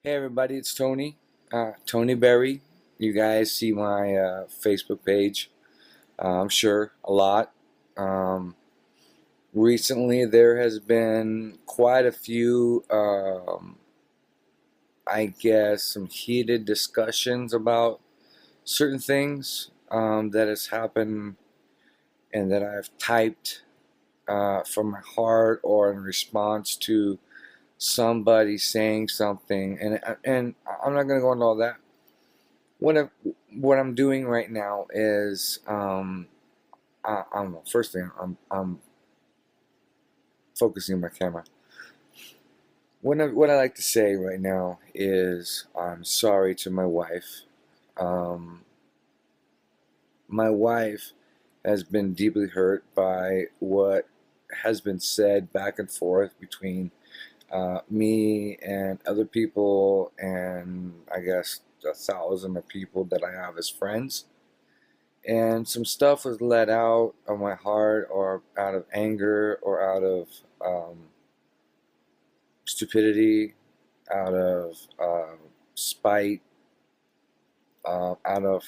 Hey everybody, it's Tony, Tony Berry. You guys see my Facebook page, I'm sure, a lot. Um, Recently, there has been quite a few, I guess, some heated discussions about certain things that has happened and that I've typed from my heart or in response to somebody saying something. And I'm not going to go into all that. What I, what I'm doing right now is I don't know. First thing, I'm focusing on my camera. What I like to say right now is I'm sorry to my wife. Um, my wife has been deeply hurt by what has been said back and forth between me and other people, and I guess 1,000 of people that I have as friends. And some stuff was let out of my heart, or out of anger, or out of stupidity, out of spite, out of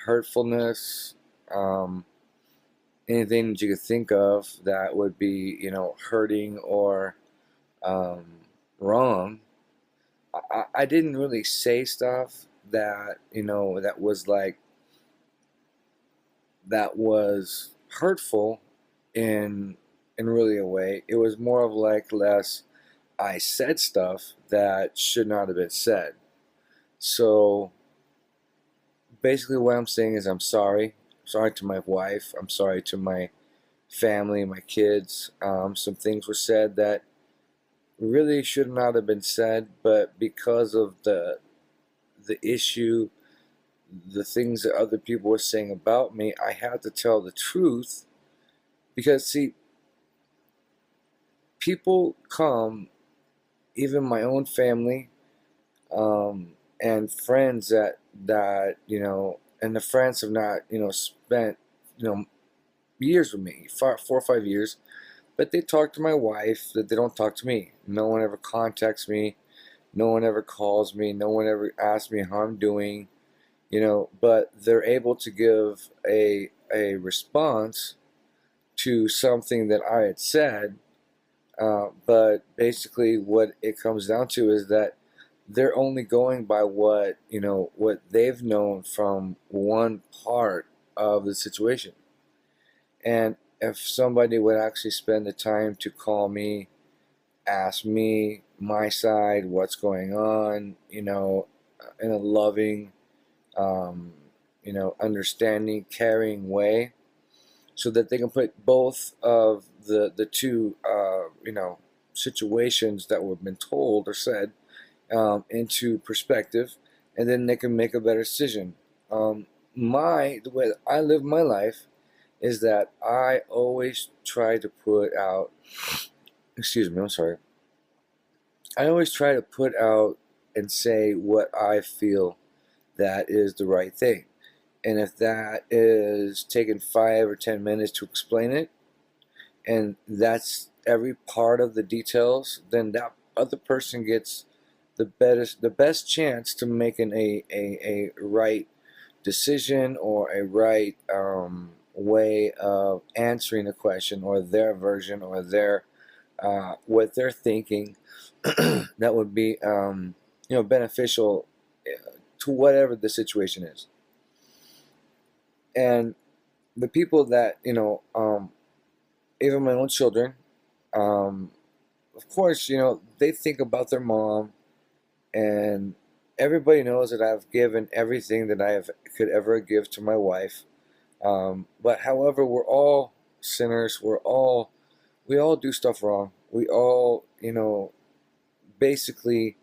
hurtfulness, um, anything that you could think of that would be, hurting or um, wrong. I didn't really say stuff that, that was like, that was hurtful in really a way. It was more of like less I said stuff that should not have been said. So basically what I'm saying is I'm sorry. I'm sorry to my wife. I'm sorry to my family, my kids. Some things were said that really should not have been said, but because of the issue, the things that other people were saying about me, I had to tell the truth. Because see, people come, even my own family, and friends and the friends have not, spent, years with me, 4 or 5 years, but they talk to my wife that they don't talk to me. No one ever contacts me. No one ever calls me. No one ever asks me how I'm doing, but they're able to give a response to something that I had said. But basically, what it comes down to is that they're only going by what they've known from one part of the situation. And if somebody would actually spend the time to call me, ask me my side, what's going on, in a loving, understanding, caring way, so that they can put both of the two situations that were been told or said into perspective, and then they can make a better decision. The way that I live my life is that I always try to put out. Excuse me, I'm sorry. I always try to put out and say what I feel that is the right thing. And if that is taking 5 or 10 minutes to explain it, and that's every part of the details, then that other person gets the best chance to making a right decision, or a right way of answering a question, or their version, or their what they're thinking that would be beneficial to whatever the situation is. And the people that even my own children, um, of course, they think about their mom, and everybody knows that I've given everything that could ever give to my wife. But however, we're all sinners. We all do stuff wrong. We all, basically,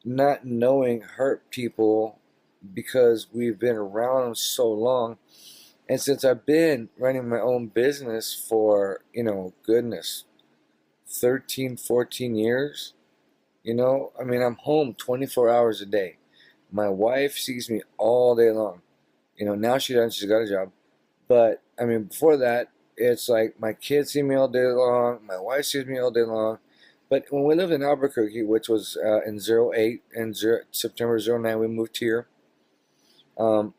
not knowing, hurt people because we've been around them so long. And since I've been running my own business for, goodness, 13, 14 years, I mean, I'm home 24 hours a day. My wife sees me all day long. Now she doesn't, she's got a job. But, I mean, before that, it's like my kids see me all day long, my wife sees me all day long. But when we lived in Albuquerque, which was in '08 and September '09, we moved here. Um,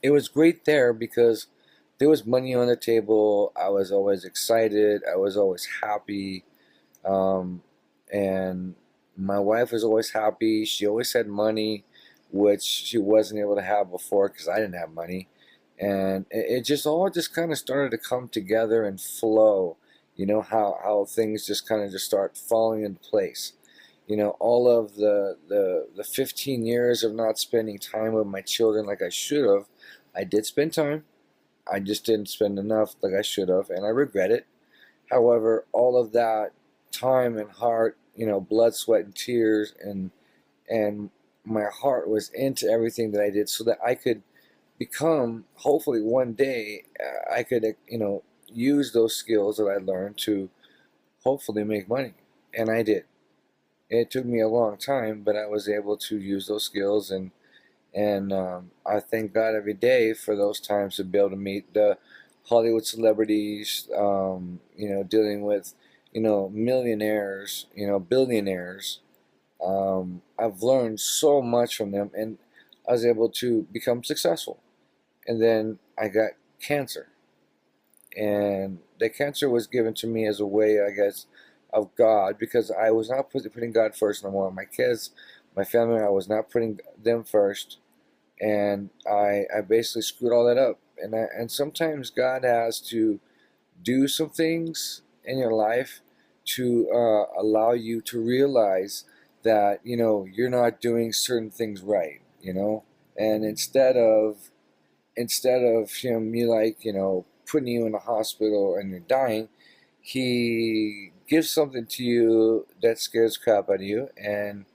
it was great there because there was money on the table. I was always excited. I was always happy. Um, and my wife was always happy. She always had money, which she wasn't able to have before because I didn't have money. And it just all just kind of started to come together and flow. You know how things just kind of just start falling into place. You know, all of the 15 years of not spending time with my children like I should have. I did spend time. I just didn't spend enough like I should have, and I regret it. However, all of that time and heart, you know, blood, sweat, and tears, and my heart was into everything that I did, so that I could become. Hopefully, one day, I could, you know, use those skills that I learned to hopefully make money, and I did. It took me a long time, but I was able to use those skills, and I thank God every day for those times to be able to meet the Hollywood celebrities, you know, dealing with, you know, millionaires, you know, billionaires. I've learned so much from them, and I was able to become successful. And then I got cancer, and the cancer was given to me as a way, I guess, of God, because I was not putting God first no more. My kids, my family, I was not putting them first, and I basically screwed all that up. And sometimes God has to do some things in your life to allow you to realize that, you know, you're not doing certain things right, you know. And instead of him, you like, you know, putting you in the hospital and you're dying, he gives something to you that scares crap out of you, and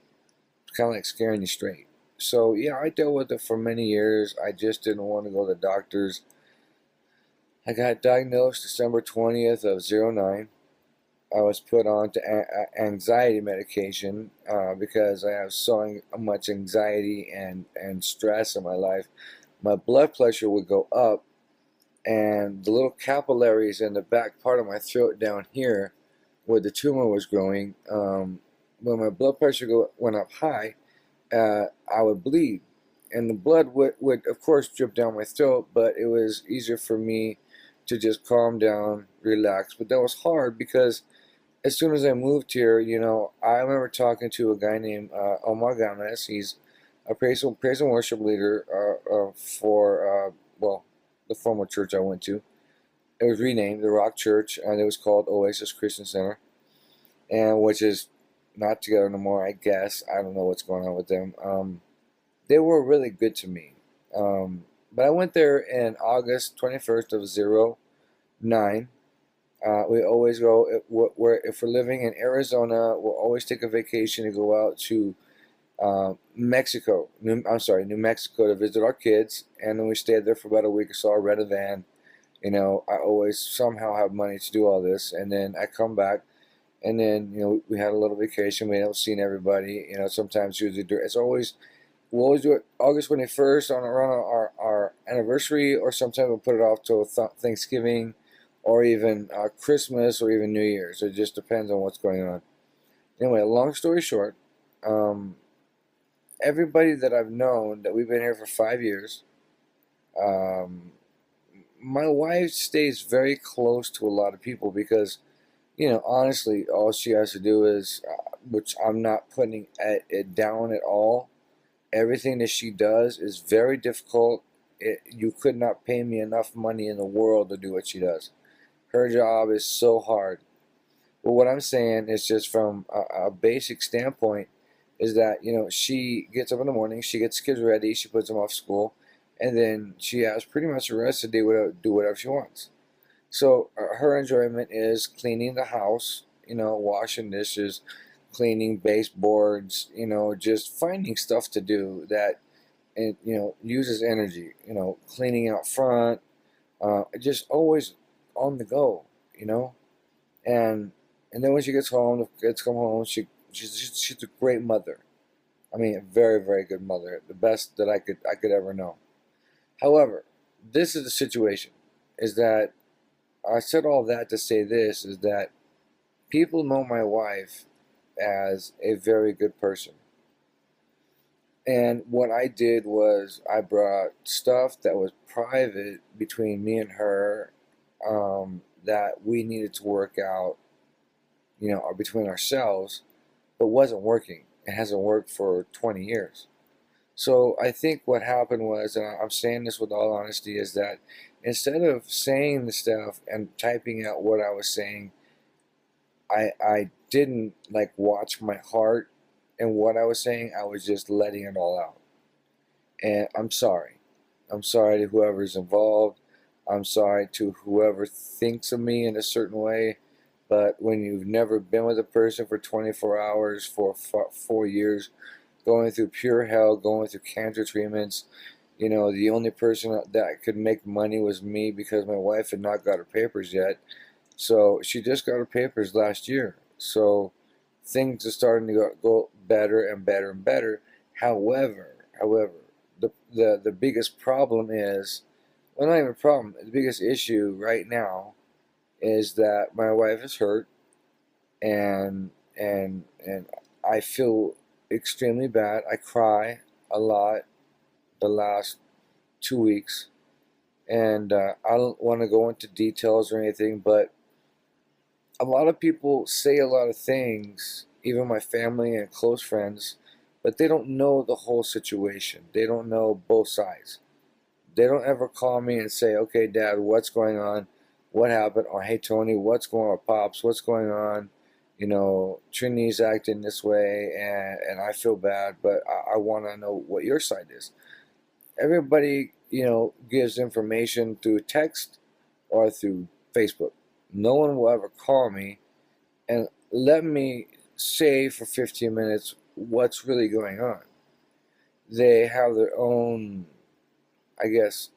it's kind of like scaring you straight. So yeah, I dealt with it for many years. I just didn't want to go to the doctors. I got diagnosed December 20th of '09. I was put on to anxiety medication because I have so much anxiety and stress in my life. My blood pressure would go up, and the little capillaries in the back part of my throat down here, where the tumor was growing, when my blood pressure went up high, I would bleed. And the blood would, of course, drip down my throat, but it was easier for me to just calm down, relax. But that was hard because as soon as I moved here, you know, I remember talking to a guy named Omar Gomez. He's a praise and worship leader for, well, the former church I went to. It was renamed the Rock Church, and it was called Oasis Christian Center, and which is not together no more, I guess. I don't know what's going on with them. They were really good to me. But I went there in August 21st of '09. We always go, if we're living in Arizona, we'll always take a vacation to go out to New Mexico to visit our kids. And then we stayed there for about a week or so. I rent a van. You know, I always somehow have money to do all this. And then I come back, and then, you know, we had a little vacation. We ended up seeing everybody. You know, sometimes usually we'll always do it August 21st on around our anniversary, or sometimes we'll put it off till Thanksgiving, or even Christmas, or even New Year's. It just depends on what's going on. Anyway, long story short, um, everybody that I've known, that we've been here for 5 years, um, my wife stays very close to a lot of people because, you know, honestly, all she has to do is, which I'm not putting it down at all, everything that she does is very difficult. You could not pay me enough money in the world to do what she does. Her job is so hard. But what I'm saying is, just from a basic standpoint, is that, you know, she gets up in the morning, she gets kids ready, she puts them off school, and then she has pretty much the rest of the day do whatever she wants. So her enjoyment is cleaning the house, you know, washing dishes, cleaning baseboards, you know, just finding stuff to do that, and, you know, uses energy, you know, cleaning out front, just always on the go, you know. And then when she gets home, the kids come home, she's a great mother. I mean, a very, very good mother, the best that I could ever know. However, this is the situation: is that I said all that to say this, is that people know my wife as a very good person. And what I did was I brought stuff that was private between me and her, that we needed to work out, or between ourselves, but wasn't working. It hasn't worked for 20 years. So I think what happened was, and I'm saying this with all honesty, is that instead of saying the stuff and typing out what I was saying, I didn't like watch my heart and what I was saying. I was just letting it all out. And I'm sorry. I'm sorry to whoever's involved. I'm sorry to whoever thinks of me in a certain way. But when you've never been with a person for 24 hours, for 4 years, going through pure hell, going through cancer treatments, the only person that could make money was me because my wife had not got her papers yet. So she just got her papers last year. So things are starting to go better and better and better. However, the biggest problem is, well, not even a problem. The biggest issue right now is that my wife is hurt, and I feel extremely bad. I cry a lot the last 2 weeks, and I don't want to go into details or anything, but a lot of people say a lot of things, even my family and close friends, but they don't know the whole situation. They don't know both sides. They don't ever call me and say, okay, Dad, what's going on? What happened? Or, hey, Tony, what's going on? Pops, what's going on? Trini's acting this way, and I feel bad, but I want to know what your side is. Everybody, gives information through text or through Facebook. No one will ever call me and let me say for 15 minutes what's really going on. They have their own, I guess,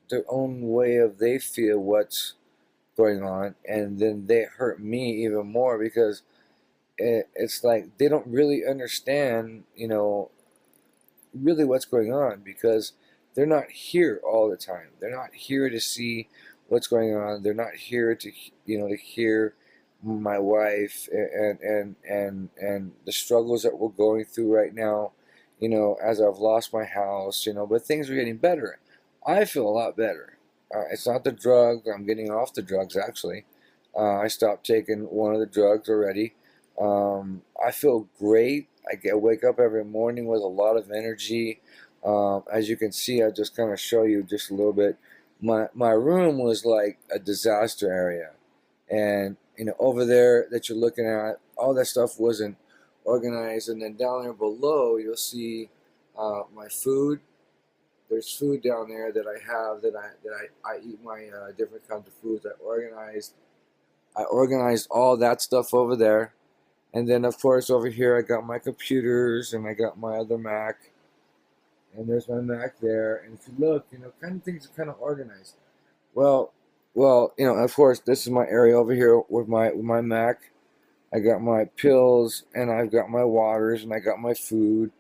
their own way of they feel what's going on, and then they hurt me even more because it's like they don't really understand, really what's going on, because they're not here all the time. They're not here to see what's going on. They're not here to to hear my wife and the struggles that we're going through right now. As I've lost my house, but things are getting better. I feel a lot better. It's not the drug. I'm getting off the drugs, actually. I stopped taking one of the drugs already. I feel great. Wake up every morning with a lot of energy. As you can see, I just kind of show you just a little bit. My room was like a disaster area, and over there that you're looking at, all that stuff wasn't organized. And then down there below, you'll see my food. There's food down there that I have that I eat my different kinds of foods. I organized all that stuff over there. And then, of course, over here I got my computers and I got my other Mac. And there's my Mac there. And if you look, kind of things are kind of organized. Well, of course, this is my area over here with my Mac. I got my pills and I've got my waters and I got my food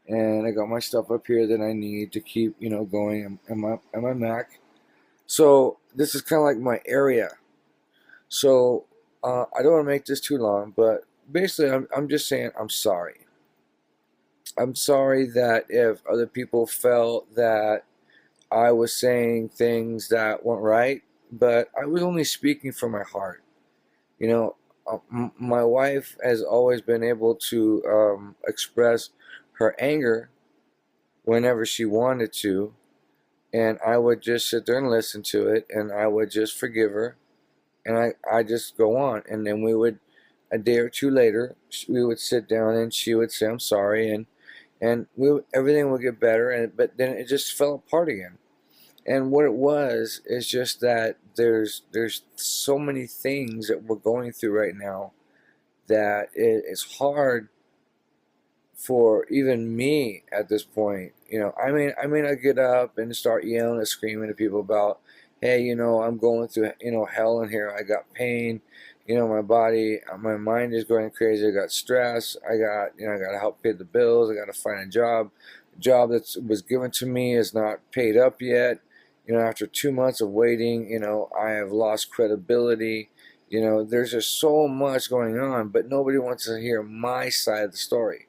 and I got my stuff up here that I need to keep, going and my Mac. So this is kind of like my area. So I don't want to make this too long, but basically I'm just saying I'm sorry. I'm sorry that if other people felt that I was saying things that weren't right, but I was only speaking from my heart. My wife has always been able to express her anger whenever she wanted to, and I would just sit there and listen to it, and I would just forgive her, and I just go on. And then a day or two later, we would sit down and she would say, I'm sorry, and everything would get better, but then it just fell apart again. And what it was is just that there's so many things that we're going through right now that it's hard for even me at this point. I may not get up and start yelling and screaming at people about, hey, I'm going through, hell in here. I got pain, my body, my mind is going crazy. I got stress. I got to help pay the bills. I got to find a job. The job that was given to me is not paid up yet. After 2 months of waiting, I have lost credibility. You know, there's just so much going on, but nobody wants to hear my side of the story.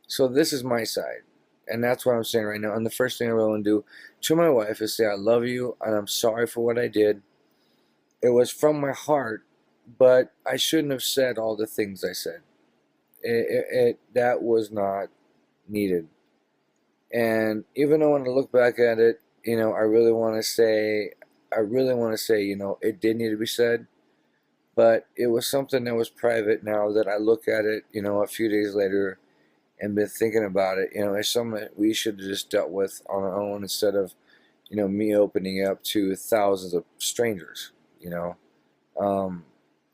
So this is my side. And that's what I'm saying right now. And the first thing I really want to do to my wife is say, I love you and I'm sorry for what I did. It was from my heart, but I shouldn't have said all the things I said. That was not needed. And even though when I look back at it, you know, I really want to say, you know, it did need to be said, but it was something that was private. Now that I look at it, you know, a few days later and been thinking about it, you know, it's something that we should have just dealt with on our own instead of, you know, me opening up to thousands of strangers, you know. Um,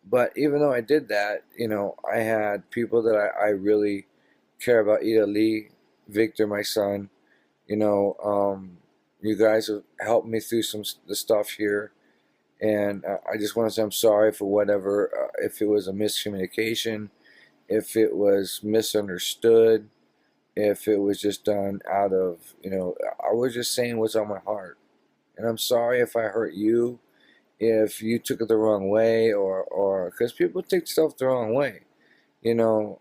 but even though I did that, you know, I had people that I really care about. Ida Lee, Victor, my son, you know, you guys have helped me through some the stuff here. And I just want to say I'm sorry for whatever, if it was a miscommunication, if it was misunderstood, if it was just done out of, you know, I was just saying what's on my heart. And I'm sorry if I hurt you, if you took it the wrong way, or because people take stuff the wrong way. You know,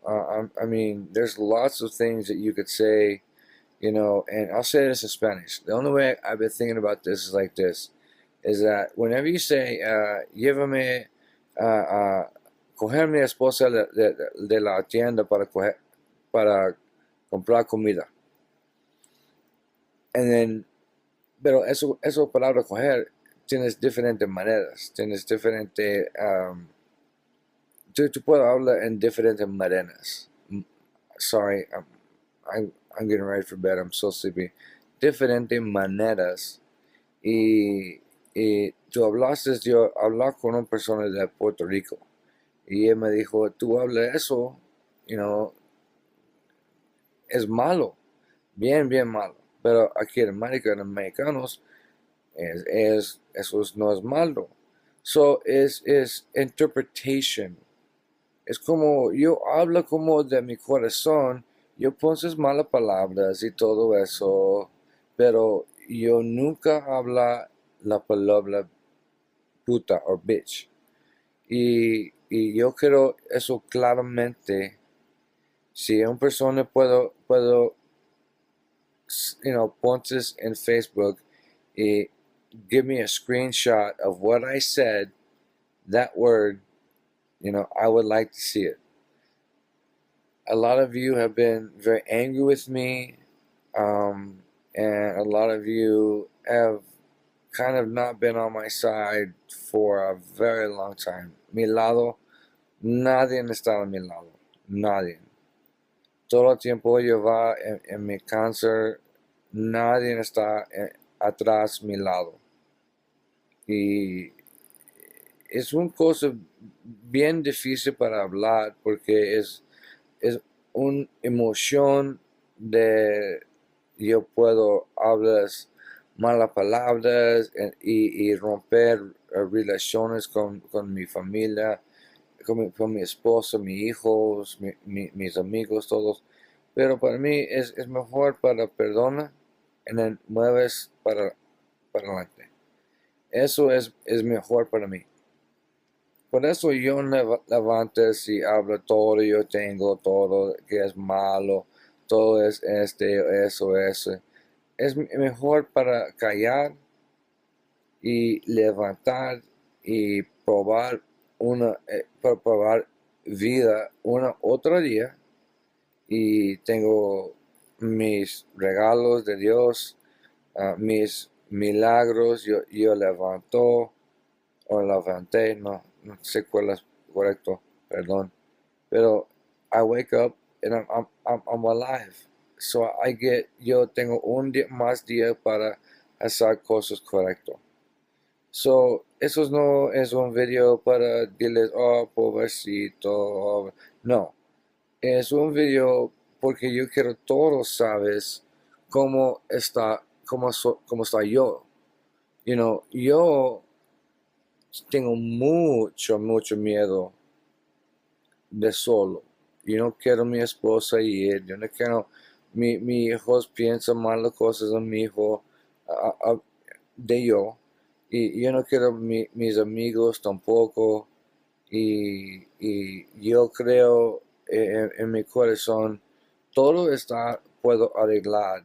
I mean, there's lots of things that you could say, you know, and I'll say this in Spanish. The only way I've been thinking about this is like this, is that whenever you say, llévame a coger mi esposa de la tienda para comprar comida. And then, pero eso palabra coger, tienes diferentes maneras, tienes diferentes, tú puedes hablar en diferentes maneras. Sorry, I'm getting ready for bed, I'm so sleepy. Diferentes maneras. Y tú hablaste, yo hablaba con una persona de Puerto Rico. Y él me dijo, tú hablas eso, you know, es malo, bien, bien malo. Pero aquí en América, en mexicanos, eso no es malo. So, es interpretation. Es como, yo hablo como de mi corazón, yo pongo malas palabras y todo eso, pero yo nunca habla la palabra puta o bitch. Y yo quiero eso claramente. Si una persona puedo, you know, pontes in Facebook y give me a screenshot of what I said, that word, you know, I would like to see it. A lot of you have been very angry with me, and a lot of you have kind of not been on my side for a very long time. Mi lado, nadie está a mi lado, nadie. Todo el tiempo yo va en mi cáncer, nadie está atrás mi lado. Y es una cosa bien difícil para hablar porque es una emoción de yo puedo hablar malas palabras y romper relaciones con mi familia, con mi esposa, mis hijos, mis amigos, todos. Pero para mí es mejor para perdonar y then mueves para adelante. Eso es mejor para mí. Por eso yo levantes y hablo todo, yo tengo todo que es malo, todo es eso. Es mejor para callar y levantar y probar probar vida otro día. Y tengo mis regalos de Dios, mis milagros, yo levanté, no sé cuál es correcto, perdón. Pero I wake up and I'm alive. So yo tengo un día más para hacer cosas correctas. So, eso no es un video para decirles, oh, pobrecito. No, es un video porque yo quiero todos sabes cómo está, cómo está yo. You know, yo tengo mucho miedo de solo. Yo no quiero a mi esposa ir, yo no quiero, mi hijos piensan malas cosas de mi hijo, de yo, y yo no quiero mis amigos tampoco, y yo creo en mi corazón, todo está, puedo arreglar.